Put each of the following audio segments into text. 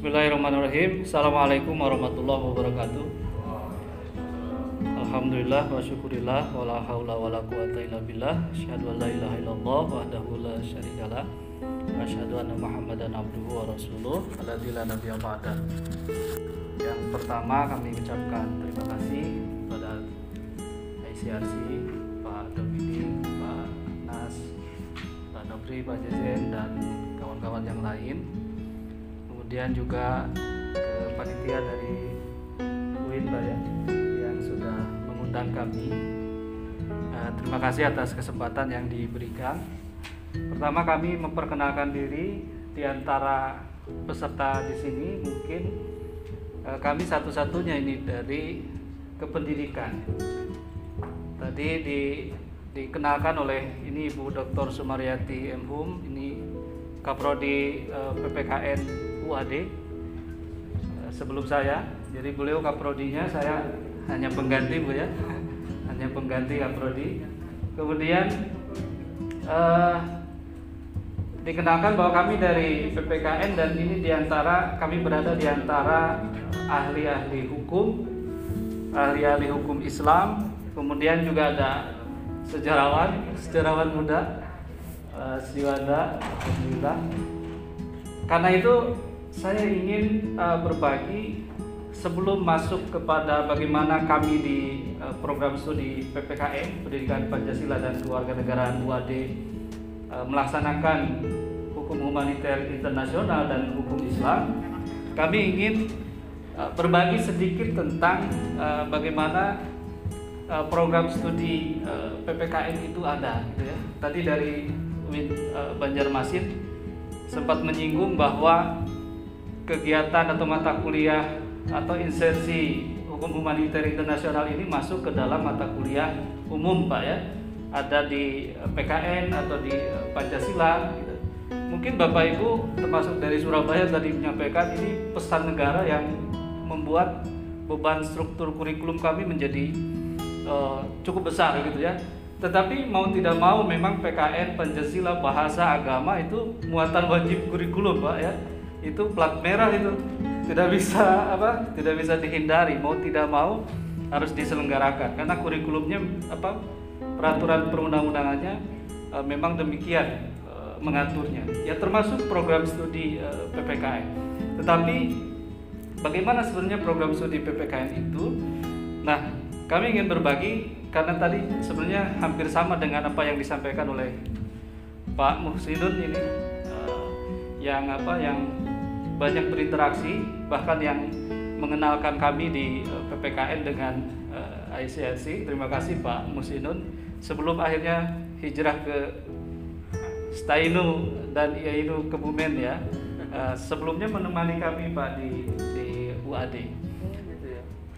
Bismillahirrahmanirrahim. Assalamualaikum warahmatullahi wabarakatuh. Alhamdulillah wa syukurillah wa la haula wa la quwata illa billah. Asyhadu an la ilaha illallah wahdahu la syarikalah. Wa asyhadu anna Muhammadan abduhu wa rasuluh. Alladzi la nabiyya ba'da. Yang pertama kami ucapkan terima kasih kepada ICRC, Pak Domini, Pak Nas, Pak Nobri, Pak Jezen dan kawan-kawan yang lain. Kemudian juga ke panitia dari UIN Pak ya, yang sudah mengundang kami. Terima kasih atas kesempatan yang diberikan. Pertama kami memperkenalkan diri di antara peserta di sini. Mungkin kami satu-satunya ini dari kependidikan. Tadi dikenalkan oleh ini Ibu Dr. Sumaryati M. Hum, ini Kaprodi PPKN UAD sebelum saya. Jadi beliau kaprodinya, saya hanya pengganti Bu ya, hanya pengganti kaprodi. Kemudian dikenalkan bahwa kami dari PPKN dan ini kami berada di antara ahli-ahli hukum Islam. Kemudian juga ada sejarawan muda, Siwanda, alhamdulillah. Karena itu saya ingin berbagi sebelum masuk kepada bagaimana kami di program studi PPKN Pendidikan Pancasila dan Kewarganegaraan UAD melaksanakan hukum humaniter internasional dan hukum Islam. Kami ingin berbagi sedikit tentang bagaimana program studi PPKN itu ada, gitu ya. Tadi dari UIN Banjarmasin sempat menyinggung bahwa kegiatan atau mata kuliah atau insersi hukum humaniter internasional ini masuk ke dalam mata kuliah umum Pak ya, ada di PKN atau di Pancasila gitu. Mungkin Bapak Ibu termasuk dari Surabaya tadi menyampaikan ini pesan negara yang membuat beban struktur kurikulum kami menjadi cukup besar gitu ya. Tetapi mau tidak mau memang PKN, Pancasila, bahasa, agama itu muatan wajib kurikulum Pak ya. Itu plat merah itu. Tidak bisa dihindari, mau tidak mau harus diselenggarakan karena kurikulumnya peraturan perundang-undangannya memang demikian mengaturnya. Ya termasuk program studi PPKN. Tetapi bagaimana sebenarnya program studi PPKN itu? Nah, kami ingin berbagi karena tadi sebenarnya hampir sama dengan apa yang disampaikan oleh Pak Muhsinun ini, yang banyak berinteraksi, bahkan yang mengenalkan kami di PPKN dengan ICRC. Terima kasih Pak Muhsinun. Sebelum akhirnya hijrah ke Stainu dan Iainu Kebumen ya, sebelumnya menemani kami Pak di UAD.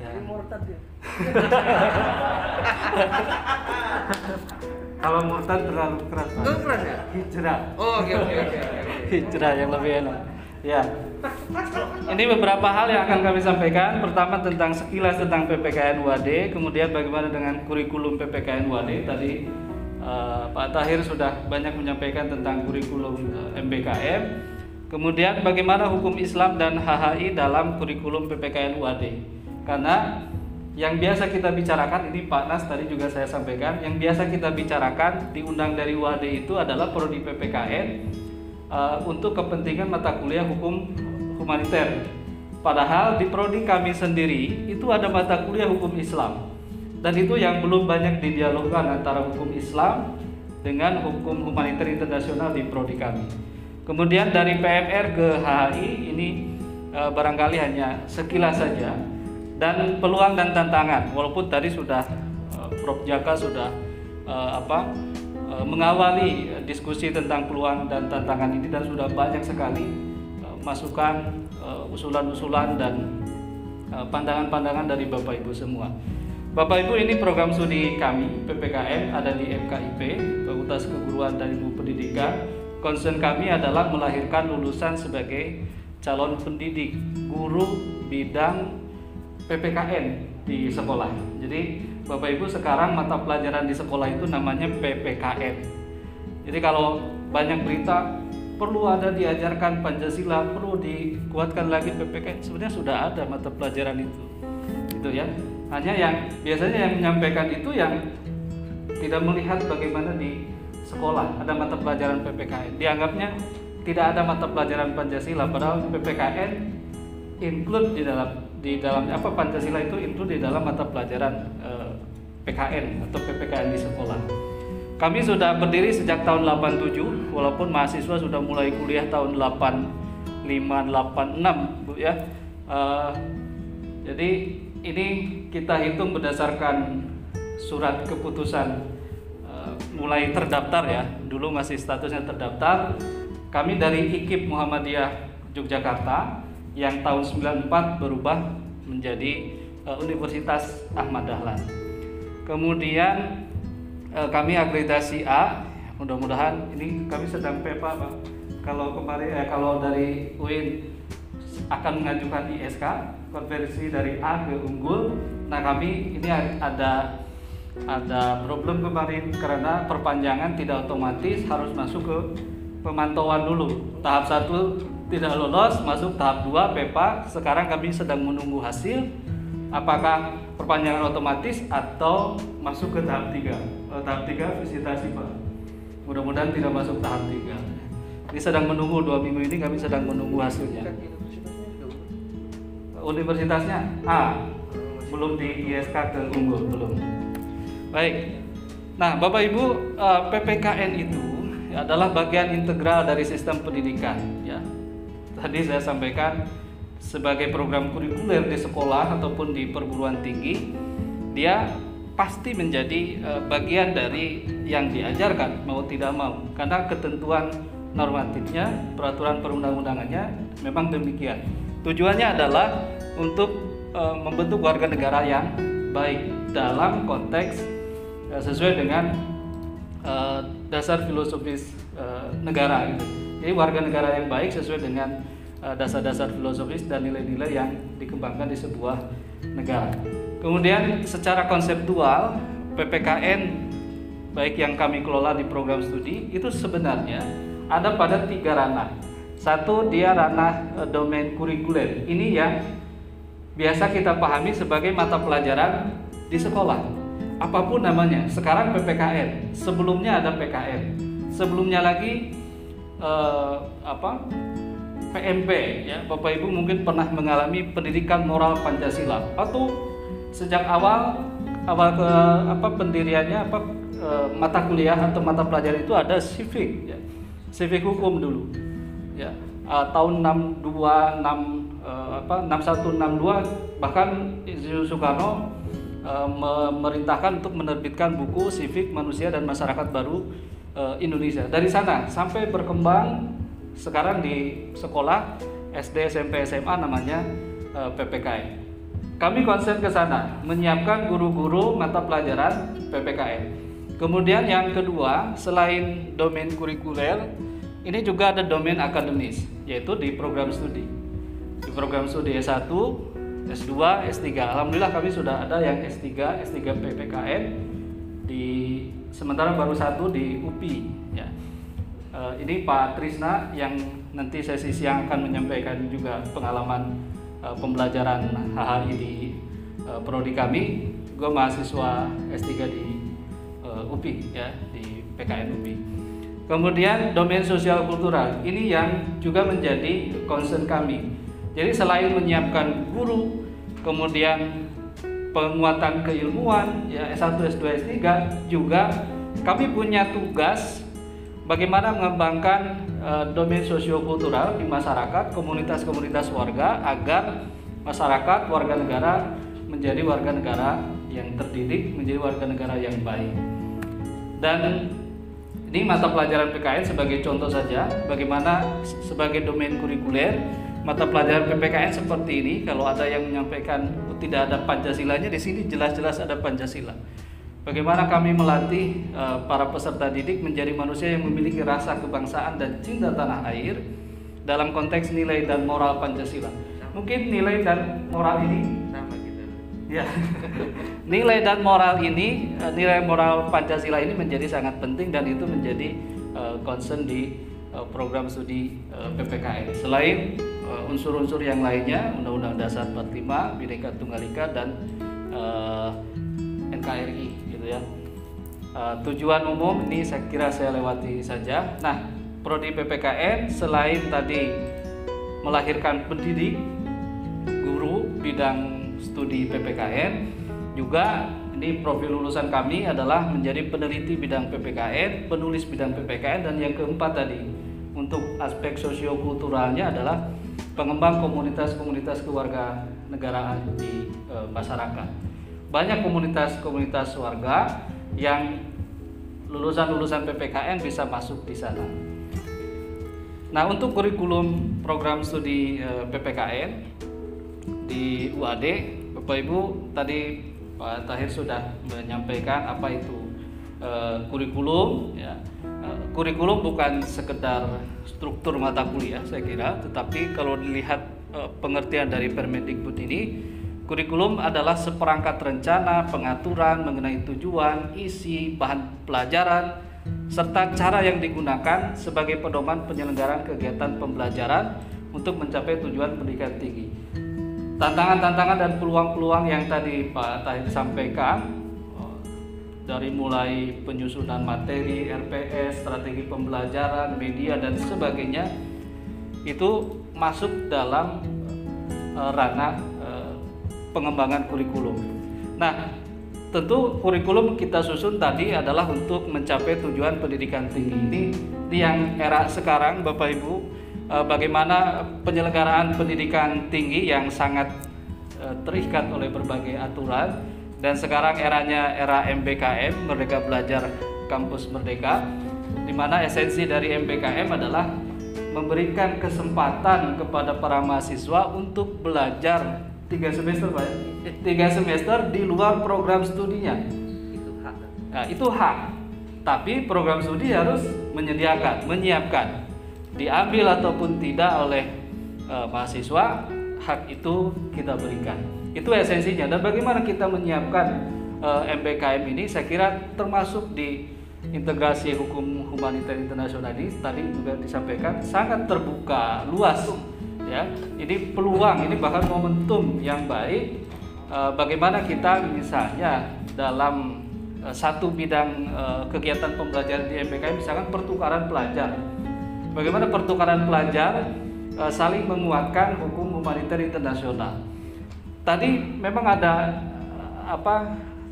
Jadi murtad ya. Kalau murtad terlalu keras Pak. Oh, keras ya? Hijrah. Oh, oke. Hijrah yang lebih enak. Ya. Ini beberapa hal yang akan kami sampaikan. Pertama tentang sekilas tentang PPKN UAD, kemudian bagaimana dengan kurikulum PPKN UAD. Tadi Pak Tahir sudah banyak menyampaikan tentang kurikulum MBKM. Kemudian bagaimana hukum Islam dan HHI dalam kurikulum PPKN UAD. Karena yang biasa kita bicarakan, ini Pak Nas tadi juga saya sampaikan, yang biasa kita bicarakan diundang dari UAD itu adalah prodi PPKN untuk kepentingan mata kuliah hukum humaniter. Padahal di prodi kami sendiri itu ada mata kuliah hukum Islam. Dan itu yang belum banyak didialogkan antara hukum Islam dengan hukum humaniter internasional di prodi kami. Kemudian dari PMR ke HHI ini barangkali hanya sekilas saja. Dan peluang dan tantangan, walaupun tadi sudah Prof. Jaka sudah mengawali diskusi tentang peluang dan tantangan ini dan sudah banyak sekali masukan, usulan-usulan dan pandangan-pandangan dari Bapak Ibu semua. Bapak Ibu, ini program studi kami PPKN ada di FKIP, Fakultas Keguruan dan Ilmu Pendidikan. Concern kami adalah melahirkan lulusan sebagai calon pendidik guru bidang PPKN di sekolah. Jadi Bapak Ibu sekarang mata pelajaran di sekolah itu namanya PPKN. Jadi kalau banyak berita perlu ada diajarkan Pancasila, perlu dikuatkan lagi PPKN. Sebenarnya sudah ada mata pelajaran itu, gitu ya. Hanya yang biasanya yang menyampaikan itu yang tidak melihat bagaimana di sekolah ada mata pelajaran PPKN. Dianggapnya tidak ada mata pelajaran Pancasila, padahal PPKN include di dalam apa Pancasila itu include di dalam mata pelajaran PKN atau PPKN di sekolah. Kami sudah berdiri sejak tahun 87, walaupun mahasiswa sudah mulai kuliah tahun 85, 86, Bu ya. Jadi ini kita hitung berdasarkan surat keputusan mulai terdaftar ya. Dulu masih statusnya terdaftar. Kami dari IKIP Muhammadiyah Yogyakarta yang tahun 94 berubah menjadi Universitas Ahmad Dahlan. Kemudian kami akreditasi A, mudah-mudahan ini kami sedang PEPA Pak. Kalau kemarin kalau dari UIN akan mengajukan ISK konversi dari A ke unggul. Nah kami ini ada problem kemarin karena perpanjangan tidak otomatis, harus masuk ke pemantauan dulu. Tahap 1 tidak lolos, masuk tahap 2 PEPA. Sekarang kami sedang menunggu hasil apakah perpanjangan otomatis atau masuk ke tahap 3. Tahap 3 visitasi Pak. Mudah-mudahan tidak masuk tahap 3. Ini sedang menunggu 2 minggu ini kami sedang menunggu hasilnya. Universitasnya A, belum di ISK ke unggul, belum. Baik. Nah, Bapak Ibu, PPKN itu adalah bagian integral dari sistem pendidikan ya. Tadi saya sampaikan sebagai program kurikuler di sekolah ataupun di perguruan tinggi, dia pasti menjadi bagian dari yang diajarkan mau tidak mau, karena ketentuan normatifnya, peraturan perundang-undangannya memang demikian. Tujuannya adalah untuk membentuk warga negara yang baik dalam konteks sesuai dengan dasar filosofis negara gitu. Jadi warga negara yang baik sesuai dengan dasar-dasar filosofis dan nilai-nilai yang dikembangkan di sebuah negara. Kemudian secara konseptual PPKN baik yang kami kelola di program studi itu sebenarnya ada pada 3 ranah. Satu, dia ranah domain kurikuler. Ini yang biasa kita pahami sebagai mata pelajaran di sekolah. Apapun namanya. Sekarang PPKN. Sebelumnya ada PKN. Sebelumnya lagi PMP ya. Bapak Ibu mungkin pernah mengalami pendidikan moral Pancasila atau sejak awal pendiriannya mata kuliah atau mata pelajaran itu ada civic ya. Civic hukum dulu ya. Tahun 61 62 bahkan Insinyur Soekarno memerintahkan untuk menerbitkan buku Civic Manusia dan Masyarakat Baru Indonesia. Dari sana sampai berkembang sekarang di sekolah SD, SMP, SMA namanya PPKN. Kami konsen ke sana, menyiapkan guru-guru mata pelajaran PPKN. Kemudian yang kedua, selain domain kurikuler, ini juga ada domain akademis, yaitu di program studi. Di program studi S1, S2, S3. Alhamdulillah kami sudah ada yang S3 PPKN sementara baru 1 di UPI ya. Ini Pak Trisna yang nanti sesi siang akan menyampaikan juga pengalaman pembelajaran HHI di prodi kami. Gue mahasiswa S3 di UPI ya, di PKN UPI. Kemudian domain sosial kultural ini yang juga menjadi concern kami. Jadi selain menyiapkan guru, kemudian penguatan keilmuan ya S1, S2, S3, juga kami punya tugas bagaimana mengembangkan domain sosiokultural di masyarakat, komunitas-komunitas warga, agar masyarakat, warga negara menjadi warga negara yang terdidik, menjadi warga negara yang baik. Dan ini mata pelajaran PKN sebagai contoh saja, bagaimana sebagai domain kurikuler, mata pelajaran PPKN seperti ini. Kalau ada yang menyampaikan tidak ada Pancasilanya, di sini jelas-jelas ada Pancasila. Bagaimana kami melatih para peserta didik menjadi manusia yang memiliki rasa kebangsaan dan cinta tanah air dalam konteks nilai dan moral Pancasila. Mungkin nilai dan moral ini sama gitu. Ya. Nilai dan moral ini, nilai moral Pancasila ini menjadi sangat penting dan itu menjadi concern di program studi PPKN. Selain unsur-unsur yang lainnya, Undang-Undang Dasar 45, Bhinneka Tunggal Ika dan NKRI, gitu ya. Tujuan umum ini saya kira saya lewati saja. Nah, prodi PPKN selain tadi melahirkan pendidik, guru bidang studi PPKN, juga ini profil lulusan kami adalah menjadi peneliti bidang PPKN, penulis bidang PPKN, dan yang keempat tadi untuk aspek sosiokulturalnya adalah pengembang komunitas-komunitas kewarganegaraan di masyarakat. Banyak komunitas-komunitas warga yang lulusan-lulusan PPKN bisa masuk di sana. Nah, untuk kurikulum program studi PPKN di UAD, Bapak Ibu tadi Pak Tahir sudah menyampaikan apa itu kurikulum. Ya. Kurikulum bukan sekedar struktur mata kuliah, saya kira, tetapi kalau dilihat pengertian dari Permendikbud ini, kurikulum adalah seperangkat rencana, pengaturan mengenai tujuan, isi, bahan pelajaran, serta cara yang digunakan sebagai pedoman penyelenggaraan kegiatan pembelajaran untuk mencapai tujuan pendidikan tinggi. Tantangan-tantangan dan peluang-peluang yang tadi Pak Tahir sampaikan, dari mulai penyusunan materi, RPS, strategi pembelajaran, media, dan sebagainya, itu masuk dalam ranah pengembangan kurikulum. Nah, tentu kurikulum kita susun tadi adalah untuk mencapai tujuan pendidikan tinggi. Ini di yang era sekarang, Bapak Ibu, bagaimana penyelenggaraan pendidikan tinggi yang sangat terikat oleh berbagai aturan, dan sekarang eranya era MBKM, Merdeka Belajar Kampus Merdeka, di mana esensi dari MBKM adalah memberikan kesempatan kepada para mahasiswa untuk belajar 3 semester, Pak. 3 semester di luar program studinya. Itu hak. Nah, itu hak. Tapi program studi harus menyiapkan. Diambil ataupun tidak oleh mahasiswa, hak itu kita berikan. Itu esensinya. Dan bagaimana kita menyiapkan MBKM ini, saya kira termasuk di integrasi hukum humaniter internasional ini tadi juga disampaikan sangat terbuka, luas, ya. Ini peluang, ini bahkan momentum yang baik bagaimana kita misalnya dalam satu bidang kegiatan pembelajaran di MBKM, misalkan pertukaran pelajar. Bagaimana pertukaran pelajar saling menguatkan hukum humaniter internasional. Tadi memang ada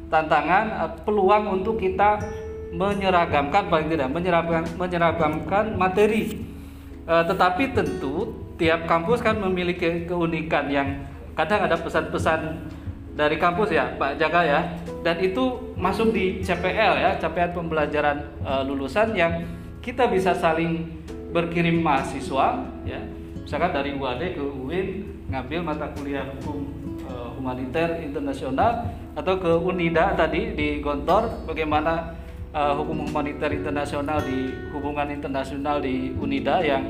tantangan, peluang untuk kita menyeragamkan, paling tidak menyeragamkan materi. Tetapi tentu tiap kampus kan memiliki keunikan yang kadang ada pesan-pesan dari kampus, ya Pak Jaka, ya, dan itu masuk di CPL, ya, capaian pembelajaran lulusan, yang kita bisa saling berkirim mahasiswa, ya, misalkan dari UAD ke UIN ngambil mata kuliah hukum humaniter internasional, atau ke UNIDA tadi di Gontor, bagaimana hukum humaniter internasional di hubungan internasional di UNIDA yang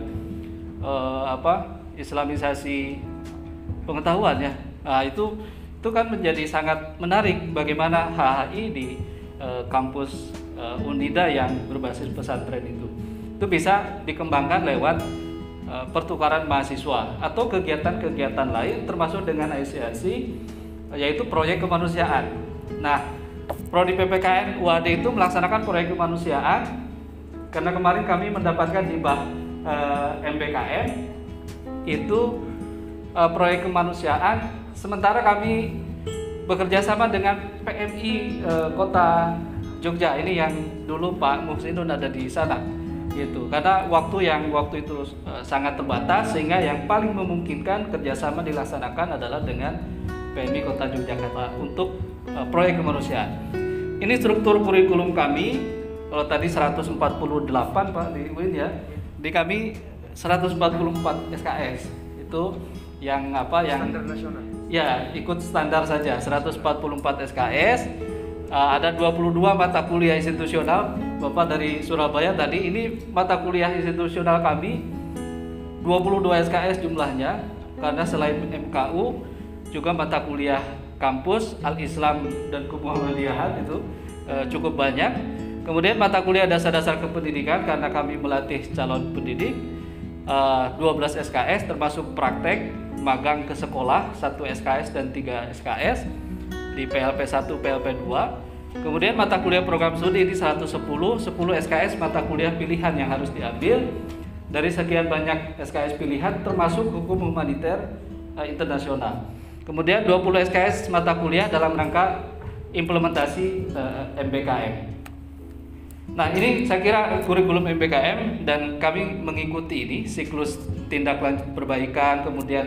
Islamisasi pengetahuan, ya. Nah, itu kan menjadi sangat menarik bagaimana HHI di kampus UNIDA yang berbasis pesantren itu bisa dikembangkan lewat pertukaran mahasiswa atau kegiatan-kegiatan lain, termasuk dengan ICRC, yaitu proyek kemanusiaan. Nah, prodi PPKN UAD itu melaksanakan proyek kemanusiaan karena kemarin kami mendapatkan hibah MBKM itu proyek kemanusiaan, sementara kami bekerja sama dengan PMI Kota Jogja ini yang dulu Pak Muhsinun ada di sana. Gitu. Karena waktu itu sangat terbatas, sehingga yang paling memungkinkan kerjasama dilaksanakan adalah dengan PMI Kota Yogyakarta untuk proyek kemanusiaan. Ini struktur kurikulum kami. Kalau tadi 148 Pak di UIN, ya, di kami 144 SKS itu yang standar nasional. Ya, ikut standar saja 144 SKS. Ada 22 mata kuliah institusional. Bapak dari Surabaya tadi, ini mata kuliah institusional kami 22 SKS jumlahnya, karena selain MKU juga mata kuliah kampus Al-Islam dan Kemuhammadiyahan itu cukup banyak. Kemudian mata kuliah dasar-dasar kependidikan karena kami melatih calon pendidik 12 SKS termasuk praktek magang ke sekolah 1 SKS dan 3 SKS di PLP 1, PLP 2. Kemudian mata kuliah program studi ini 110 SKS mata kuliah pilihan yang harus diambil dari sekian banyak SKS pilihan termasuk hukum humaniter internasional. Kemudian 20 SKS mata kuliah dalam rangka implementasi MBKM. Nah, ini saya kira kurikulum MBKM dan kami mengikuti ini siklus tindak lanjut perbaikan. Kemudian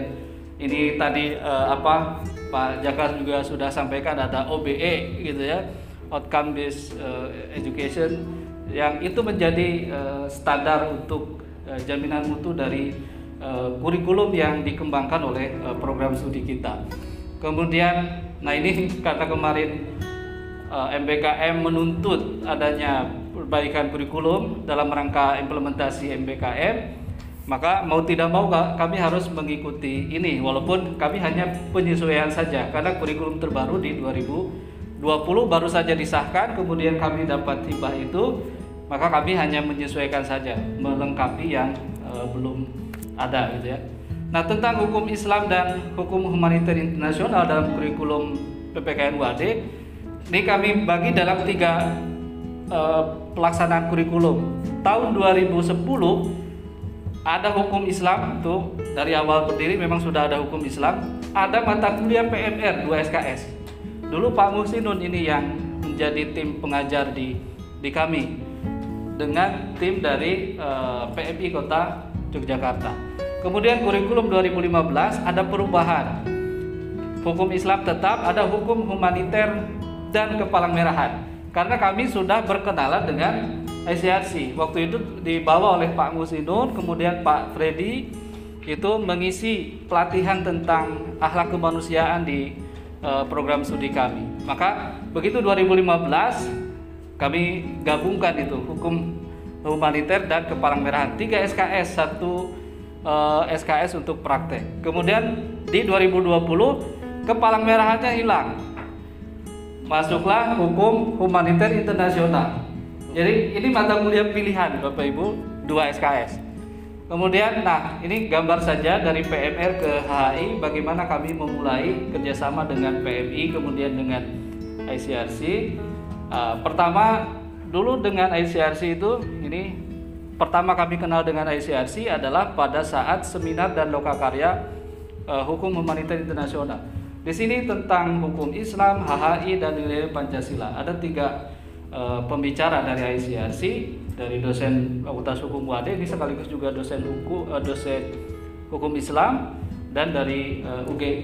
ini tadi Pak Jaka juga sudah sampaikan ada OBE gitu ya, outcome based education, yang itu menjadi standar untuk jaminan mutu dari kurikulum yang dikembangkan oleh program studi kita. Kemudian, nah ini karena kemarin MBKM menuntut adanya perbaikan kurikulum dalam rangka implementasi MBKM, maka mau tidak mau kami harus mengikuti ini, walaupun kami hanya penyesuaian saja karena kurikulum terbaru di 2020 baru saja disahkan, kemudian kami dapat hibah itu, maka kami hanya menyesuaikan saja, melengkapi yang belum ada gitu ya. Nah, tentang hukum Islam dan hukum humaniter internasional dalam kurikulum PPKN UAD ini kami bagi dalam 3 pelaksanaan kurikulum. Tahun 2010 ada hukum Islam, tuh dari awal berdiri memang sudah ada hukum Islam. Ada mata kuliah PMR 2 SKS. Dulu Pak Muhsinun ini yang menjadi tim pengajar di kami dengan tim dari PMI Kota Yogyakarta. Kemudian kurikulum 2015 ada perubahan. Hukum Islam tetap, ada hukum humaniter dan kepalang merahan. Karena kami sudah berkenalan dengan ICRC. Waktu itu dibawa oleh Pak Muhsinun, kemudian Pak Freddy itu mengisi pelatihan tentang akhlak kemanusiaan di program studi kami. Maka begitu 2015 kami gabungkan itu hukum humaniter dan kepalang merahan, 3 SKS, 1 SKS untuk praktek. Kemudian di 2020 kepalang merahannya hilang. Masuklah hukum humaniter internasional. Jadi ini mata kuliah pilihan Bapak Ibu, 2 SKS. Kemudian nah ini gambar saja dari PMR ke HHI bagaimana kami memulai kerjasama dengan PMI kemudian dengan ICRC. Pertama dulu dengan ICRC itu ini pertama kami kenal dengan ICRC adalah pada saat seminar dan lokakarya hukum humaniter internasional. Di sini tentang hukum Islam, HHI dan nilai Pancasila. Ada 3 pembicara dari ICRC, dari dosen Fakultas Hukum UAD, ini sekaligus juga dosen hukum Islam, dan dari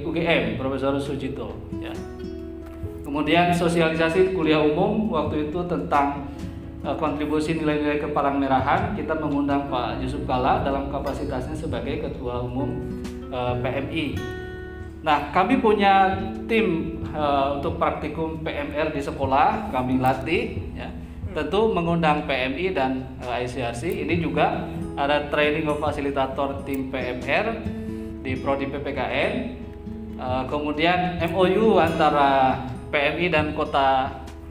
UGM Profesor Sujito. Ya. Kemudian sosialisasi kuliah umum waktu itu tentang kontribusi nilai-nilai kepalang merahan, kita mengundang Pak Yusuf Kalla dalam kapasitasnya sebagai Ketua Umum PMI. Nah, kami punya tim untuk praktikum PMR di sekolah, kami latih ya. Tentu mengundang PMI dan ICRC. Ini juga ada training of fasilitator tim PMR di Prodi PPKN. Kemudian MOU antara PMI dan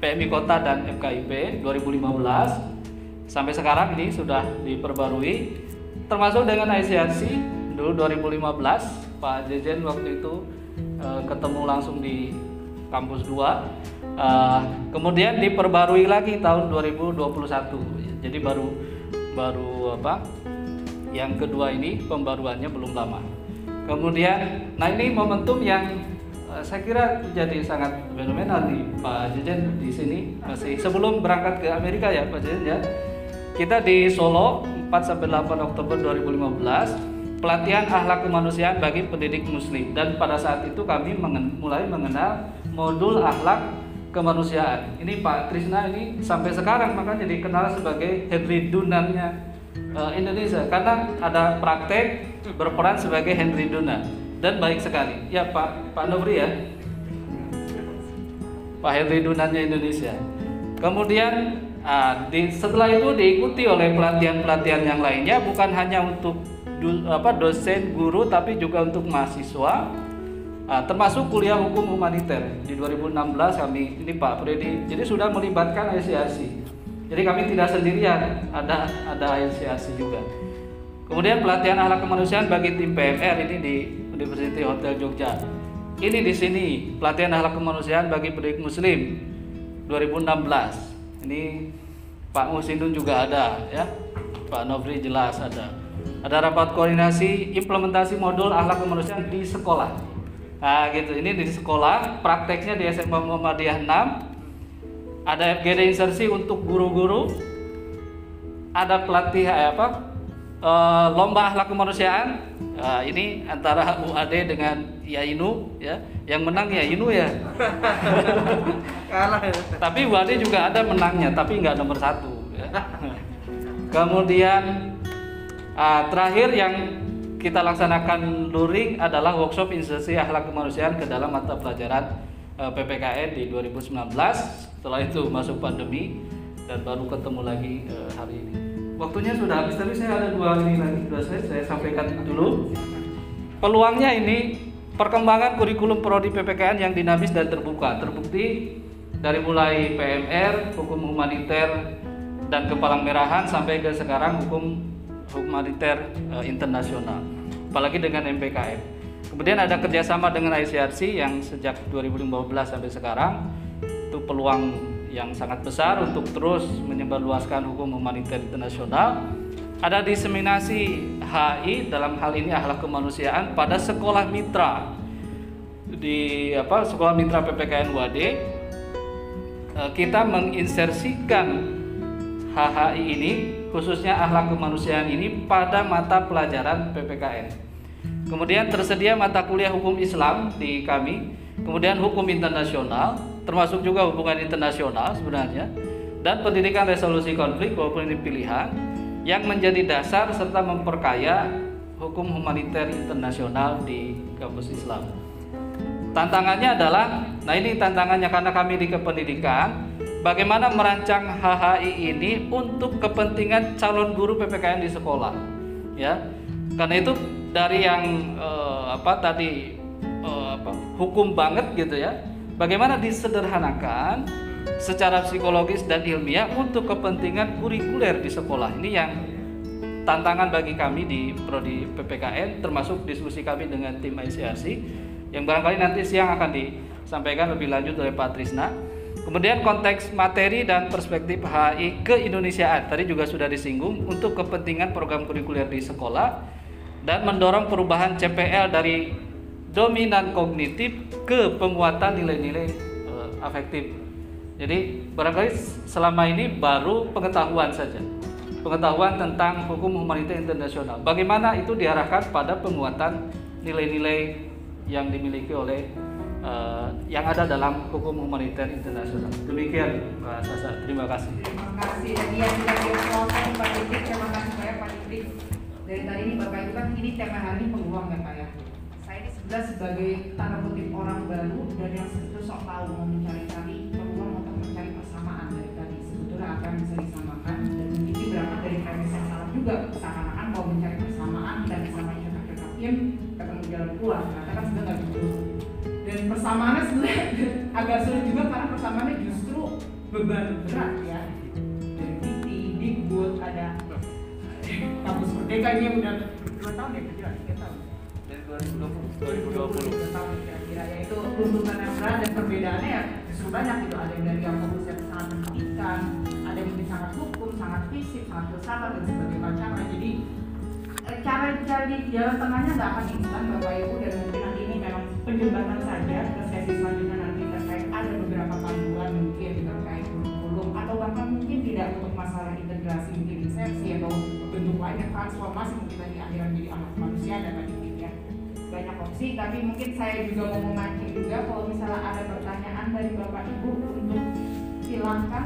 PMI Kota dan FKIP 2015. Sampai sekarang ini sudah diperbarui termasuk dengan ICRC. Dulu 2015 Pak Jejen waktu itu ketemu langsung di kampus 2. Kemudian diperbarui lagi tahun 2021. Jadi baru yang kedua ini pembaruannya belum lama. Kemudian nah ini momentum yang saya kira jadi sangat fenomenal nih Pak Jejen di sini masih sebelum berangkat ke Amerika ya Pak Jejen ya. Kita di Solo 4 sampai 8 Oktober 2015 pelatihan akhlak kemanusiaan bagi pendidik muslim, dan pada saat itu kami mulai mengenal modul akhlak kemanusiaan. Ini Pak Trisna ini sampai sekarang makanya dikenal sebagai Henry Dunannya Indonesia karena ada praktek berperan sebagai Henry Dunan dan baik sekali. Ya Pak Nobri ya. Pak Henry Dunannya Indonesia. Kemudian setelah itu diikuti oleh pelatihan-pelatihan yang lainnya, bukan hanya untuk dosen, guru, tapi juga untuk mahasiswa, termasuk kuliah hukum humaniter di 2016 kami ini Pak Freddy, jadi sudah melibatkan ICRC. Jadi kami tidak sendirian, ada ICRC juga. Kemudian pelatihan akhlak kemanusiaan bagi tim PMR ini di University Hotel Jogja. Ini di sini pelatihan akhlak kemanusiaan bagi pendidik Muslim 2016. Ini Pak Musindun juga ada, ya. Pak Nofri jelas ada. Ada rapat koordinasi implementasi modul akhlak kemanusiaan di sekolah. Nah, gitu. Ini di sekolah, prakteknya di SMA Muhammadiyah 6. Ada FGD insersi untuk guru-guru. Ada pelatihan lomba akhlak kemanusiaan. Ini antara UAD dengan Yainu, ya. Yang menang Yainu ya. Kalah. Tapi UAD juga ada menangnya, tapi nggak nomor 1. Ya. Kemudian terakhir yang kita laksanakan luring adalah workshop insersi akhlak kemanusiaan ke dalam mata pelajaran PPKN di 2019. Setelah itu masuk pandemi dan baru ketemu lagi hari ini. Waktunya sudah habis, tapi saya ada 2 ini lagi sudah saya sampaikan dulu. Peluangnya ini perkembangan kurikulum prodi PPKN yang dinamis dan terbuka, terbukti dari mulai PMR, hukum humaniter dan kepalang merahan sampai ke sekarang hukum humaniter internasional, apalagi dengan MPKM. Kemudian ada kerjasama dengan ICRC yang sejak 2015 sampai sekarang. Itu peluang yang sangat besar untuk terus menyebarluaskan hukum humaniter internasional. Ada diseminasi HI dalam hal ini akhlak kemanusiaan pada sekolah mitra di sekolah mitra PPKN UAD. Kita menginsersikan HHI ini, khususnya akhlak kemanusiaan ini pada mata pelajaran PPKN. Kemudian tersedia mata kuliah hukum Islam di kami, kemudian hukum internasional, termasuk juga hubungan internasional sebenarnya, dan pendidikan resolusi konflik walaupun ini pilihan, yang menjadi dasar serta memperkaya hukum humaniter internasional di kampus Islam. Tantangannya adalah, nah ini tantangannya karena kami di kependidikan, bagaimana merancang HHI ini untuk kepentingan calon guru PPKN di sekolah, ya. Karena itu dari yang hukum banget gitu ya, bagaimana disederhanakan secara psikologis dan ilmiah untuk kepentingan kurikuler di sekolah. Ini yang tantangan bagi kami di prodi PPKN, termasuk diskusi kami dengan tim ICRC yang barangkali nanti siang akan disampaikan lebih lanjut oleh Pak Trisna. Kemudian konteks materi dan perspektif HI keindonesiaan tadi juga sudah disinggung untuk kepentingan program kurikuler di sekolah dan mendorong perubahan CPL dari dominan kognitif ke penguatan nilai-nilai afektif. Jadi barangkali selama ini baru pengetahuan saja, pengetahuan tentang hukum humaniter internasional. Bagaimana itu diarahkan pada penguatan nilai-nilai yang dimiliki oleh yang ada dalam hukum humaniter internasional. Demikian Pak Sasa, terima kasih. Terima kasih. Dan yang sudah diperkenalkan Pak Dikrik, terima kasih banyak Pak Dikrik. Dari tadi ini Bapak Ibu kan ini tema hari ini peluang ya Pak ya. Saya ini sebagai tanda kutip orang baru dan yang sebetulnya sok tahu mau mencari-cari peluang untuk mencari persamaan dari tadi. Sebetulnya apa yang bisa disamakan dan mungkin berangkat dari premis yang salah juga, seakan-akan mau mencari persamaan dan sama cocok-cocokin ketemu jalan keluar. Karena kan sudah nggak gitu. Dan persamaannya sebenarnya agak sulit juga karena persamaannya justru beban berat ya. Dari Titi, Dikbud, ada kampus Merdeka ini udah 2 tahun ya kira-kira 3 tahun. Dari 2020. 2 tahun kira-kira, yaitu tuntutan yang berat dan perbedaannya ya justru banyak gitu. Ada yang dari yang fokus yang sangat pendidikan, ada yang mungkin sangat hukum, sangat fisik, sangat filsafat dan sebagainya macamnya. Jadi cara di jalan tengahnya nggak akan instan Bapak Ibu, dan mungkin nanti ini memang penjembatan saja ke sesi selanjutnya nanti terkait ada beberapa panduan mungkin terkait kurikulum atau bahkan mungkin tidak untuk masalah integrasi mungkin insersi atau bentuk lainnya transformasi mungkin nanti akhiran jadi anak manusia dan lain-lain ya. Banyak opsi, tapi mungkin saya juga mau memancing juga kalau misalnya ada pertanyaan dari Bapak Ibu untuk silahkan